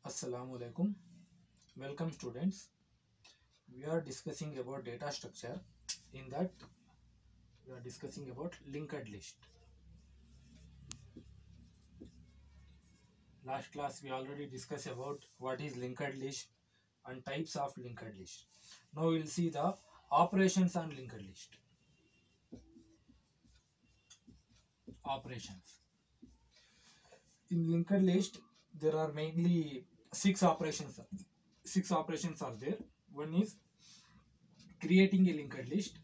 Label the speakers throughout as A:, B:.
A: Assalamu alaikum. Welcome students. We are discussing about data structure. In that we are discussing about linked list. Last class we already discussed about what is linked list and types of linked list. Now we will see the operations on linked list. Operations. In linked list there are mainly six operations. Six operations are there. One is creating a linked list.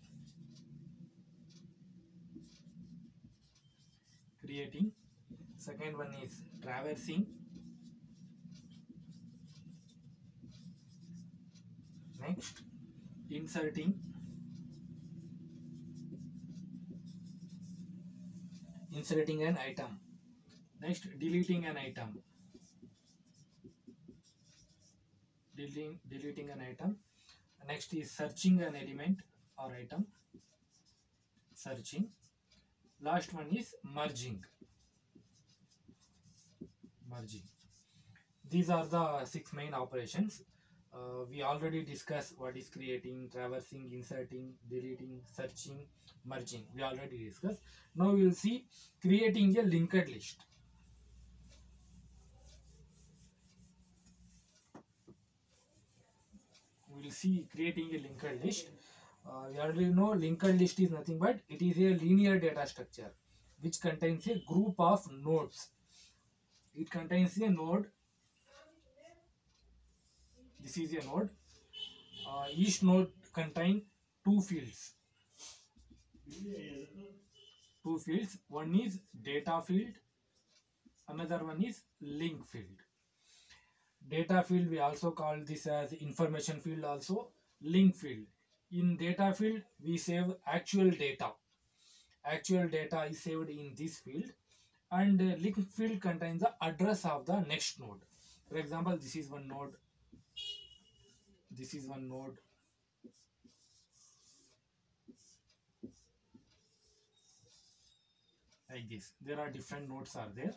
A: Creating. Second one is traversing. Next, inserting an item. Next, deleting an item. Deleting an item. Next is searching an element or item. Searching. Last one is merging. These are the six main operations. We already discussed what is creating, traversing, inserting, deleting, searching, merging. We already discussed. Now we will see creating a linked list. We will see creating a linked list. We already know linked list is nothing but it is a linear data structure which contains a group of nodes. It contains a node. This is a node. Each node contains two fields. One is data field. Another one is link field. Data field we also call this as information field also. Link field. In data field we save actual data. Actual data is saved in this field, and link field contains the address of the next node. For example, this is one node, this is one node, like this. There are different nodes are there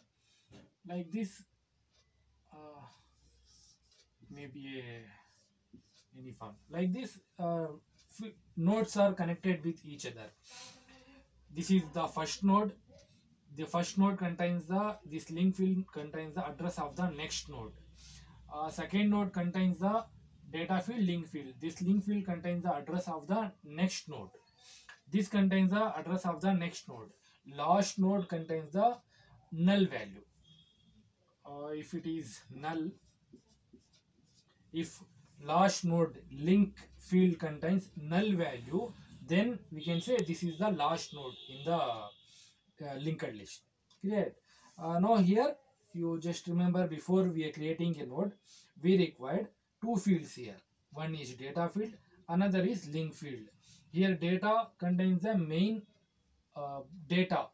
A: like this. Maybe a any form like this. Nodes are connected with each other. This is the first node. The first node contains this link field contains the address of the next node. Second node contains the data field, link field. This link field contains the address of the next node. This contains the address of the next node. Last node contains the null value. If it is null, if last node link field contains null value, then we can say this is the last node in the linked list. Clear? Now here you just remember, before we are creating a node we required two fields here. One is data field, another is link field. Here data contains the main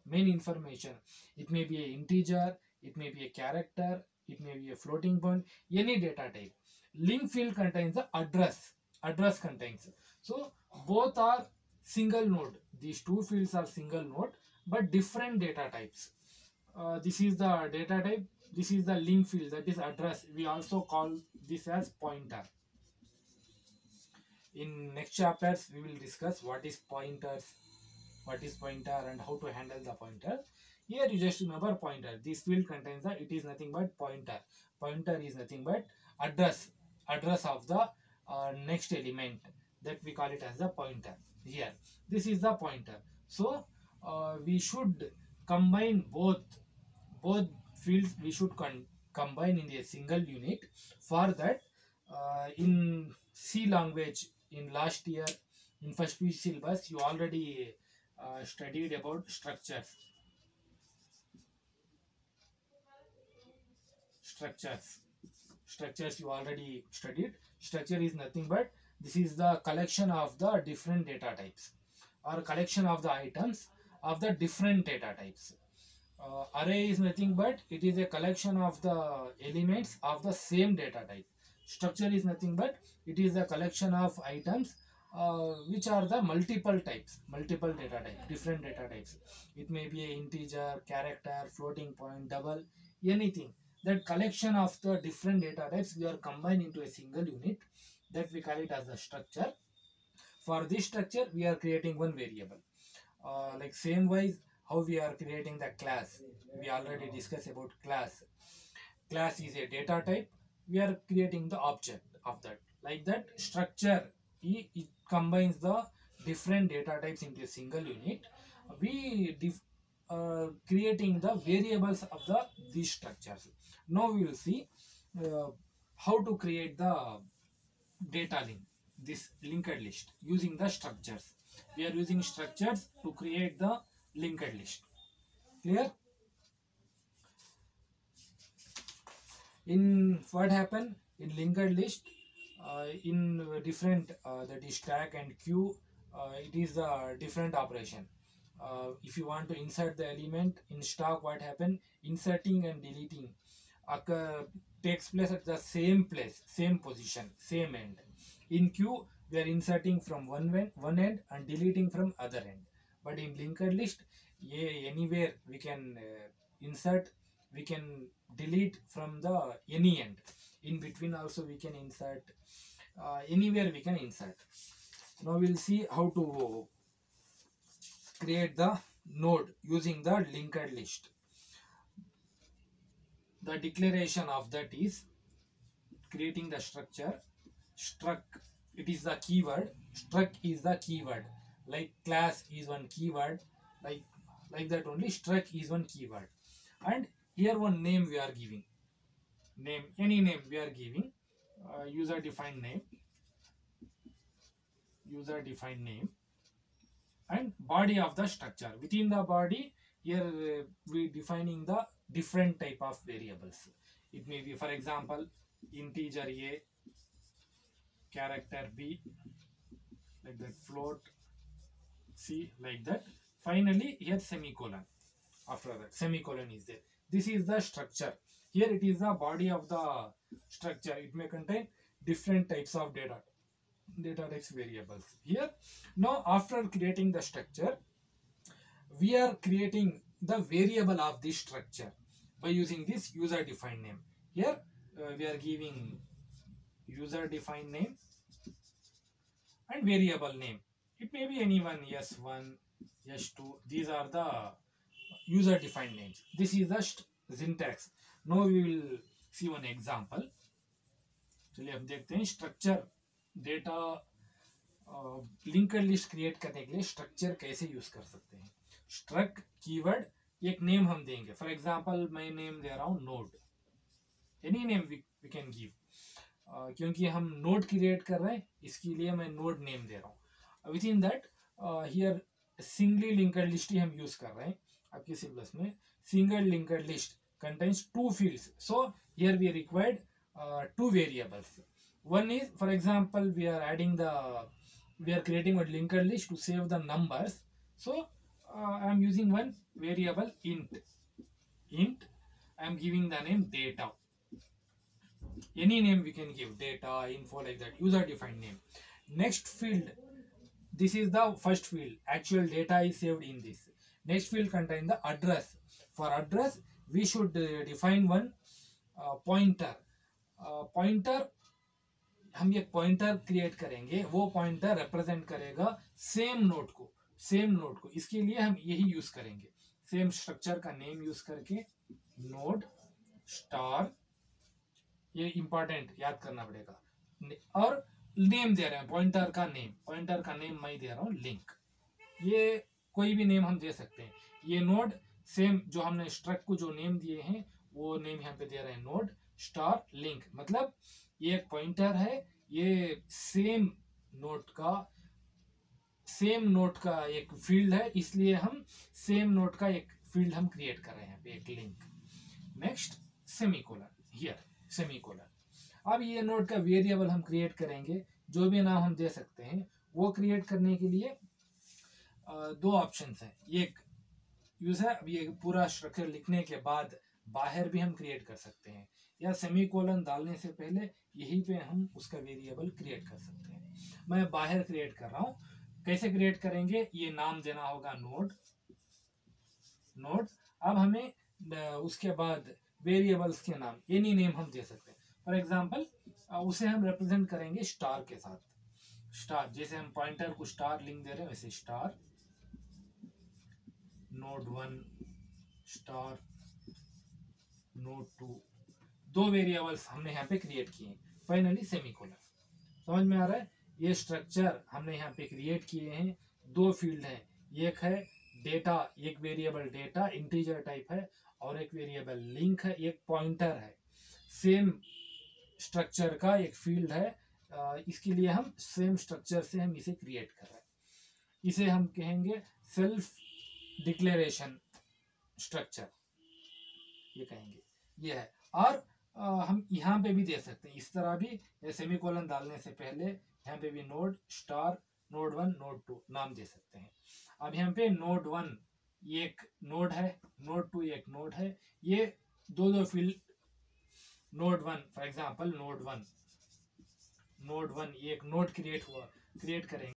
A: main information. It may be an integer, it may be a character, it may be a floating point, any data type. Link field contains the address contains. So both are single node. These two fields are single node but different data types. This is the data type, this is the link field, that is address. We also call this as pointer. In next chapters we will discuss what is pointer and how to handle the pointer. Here you just remember pointer. This field contains it is nothing but pointer. Pointer is nothing but address of the next element, that we call it as the pointer. Here this is the pointer. So we should combine both fields. We should combine in a single unit. For that, in C language, in last year in first PUC syllabus you already studied about structures. Structures you already studied. Structure is nothing but this is the collection of the different data types, or collection of the items of the different data types. Array is nothing but it is a collection of the elements of the same data type. Structure is nothing but it is a collection of items which are the multiple data types, different data types. It may be an integer, character, floating point, double, anything. that collection of the different data types we are combined into a single unit, that we call it as the structure. For this structure we are creating one variable. Like same wise how we are creating the class, we already discussed about class. Class is a data type, we are creating the object of that. Like that structure, it combines the different data types into a single unit. We creating the variables of these structures. Now we will see uh, how to create the data link, this linked list using the structures. We are using structures to create the linked list. Clear? In what happen in linked list, in different that is stack and queue, it is a different operation. If you want to insert the element in stack, what happen, inserting and deleting occur, takes place at the same place, same position, same end. In queue we are inserting from one end and deleting from other end. But in linked list, yeah, anywhere we can insert, we can delete from the any end. In between also we can insert, anywhere we can insert. Now we'll see how to create the node using the linked list. The declaration of that is creating the structure. Struct, it is the keyword, struct is the keyword, like class is one keyword, like that only struct is one keyword. And here one name we are giving, name, any name we are giving, user defined name, user defined name. And body of the structure, within the body here we defining the different type of variables. It may be, for example, integer a, character b, like that, float c, like that. Finally here semicolon, after that semicolon is there. This is the structure. Here it is the body of the structure, it may contain different types of data types variables here. Now after creating the structure, we are creating the variable of this structure by using this user defined name. Here we are giving user defined name and variable name. It may be anyone, s1, s2, these are the user defined names. This is the syntax. Now we will see one example. चलिए हम देखते हैं structure data linked list create करने के लिए structure कैसे use कर सकते हैं. स्ट्रक्ट कीवर्ड, एक नेम हम देंगे. फॉर एग्जांपल मैं नेम दे रहा हूं node, any name we can give, क्योंकि हम नोड क्रिएट कर रहे हैं इसके लिए मैं नोड नेम दे रहा हूं. Within that here singly linked list ही हम यूज कर रहे हैं. आपके सिलेबस में single linked list contains two fields, so here we required two variables. One is, for example, we are creating a linked list to save the numbers, so I am using one variable int. I am giving the name data. Any name we can give, data, info, like that, user defined name. Next field, this is the first field, actual data is saved in this. Next field contain the address. For address we should define one pointer. Pointer, हम एक pointer create करेंगे, वो pointer represent करेगा same node को. इसके लिए हम यही यूज करेंगे, सेम स्ट्रक्चर का नेम यूज करके नोड स्टार, ये इंपॉर्टेंट याद करना पड़ेगा. और नेम दे रहे हैं, पॉइंटर का नेम मैं दे रहा हूँ लिंक. ये कोई भी नेम हम दे सकते हैं. ये नोड सेम जो हमने स्ट्रक्ट को जो नेम दिए हैं वो नेम यहाँ पे दे रहे हैं नोड स्टार लिंक. मतलब ये एक पॉइंटर है, ये सेम नोड का एक फील्ड है, इसलिए हम सेम नोड का एक फील्ड हम क्रिएट कर रहे हैं पे एक link. Next semicolon, here semicolon. अब ये नोड का वेरिएबल हम क्रिएट करेंगे, जो भी नाम हम दे सकते हैं. वो क्रिएट करने के लिए दो ऑप्शंस हैं. एक यूज है, अब ये पूरा स्ट्रक्चर लिखने के बाद बाहर भी हम क्रिएट कर सकते हैं, या सेमीकोलन डालने से पहले यहीं पे हम उसका वेरिएबल क्रिएट कर सकते हैं. मैं बाहर क्रिएट कर रहा हूं. कैसे क्रिएट करेंगे, ये नाम देना होगा नोड. अब हमें उसके बाद वेरिएबल्स के नाम, एनी नेम हम दे सकते हैं। फॉर एग्जांपल उसे हम रिप्रेजेंट करेंगे स्टार के साथ। स्टार, जैसे हम पॉइंटर को स्टार लिंक दे रहे हैं वैसे स्टार node1 स्टार node2, दो वेरिएबल्स हमने यहाँ पे क्रिएट किए हैं। Finally semicolon. समझ में आ रहा है? ये स्ट्रक्चर हमने यहाँ पे क्रिएट किए हैं। दो फील्ड हैं, एक है डेटा, एक वेरिएबल डेटा इंटीजर टाइप है, और एक वेरिएबल लिंक है, एक पॉइंटर है। सेम स्ट्रक्चर का एक फील्ड है, इसके लिए हम सेम स्ट्रक्चर से हम इसे क्रिएट कर रहे हैं। इसे हम कहेंगे सेल्फ डिक्लेरेशन स्ट्रक्चर, ये कहेंगे, ये है। और हम यहाँ पे भी दे सकते हैं इस तरह भी, सेमीकोलन डालने से पहले यहाँ पे भी नोड स्टार node1 node2 नाम दे सकते हैं। अब यहाँ पे node1 एक नोड है, node2 एक नोड है, ये दो field node1, for example node1 एक नोड क्रिएट करेंगे।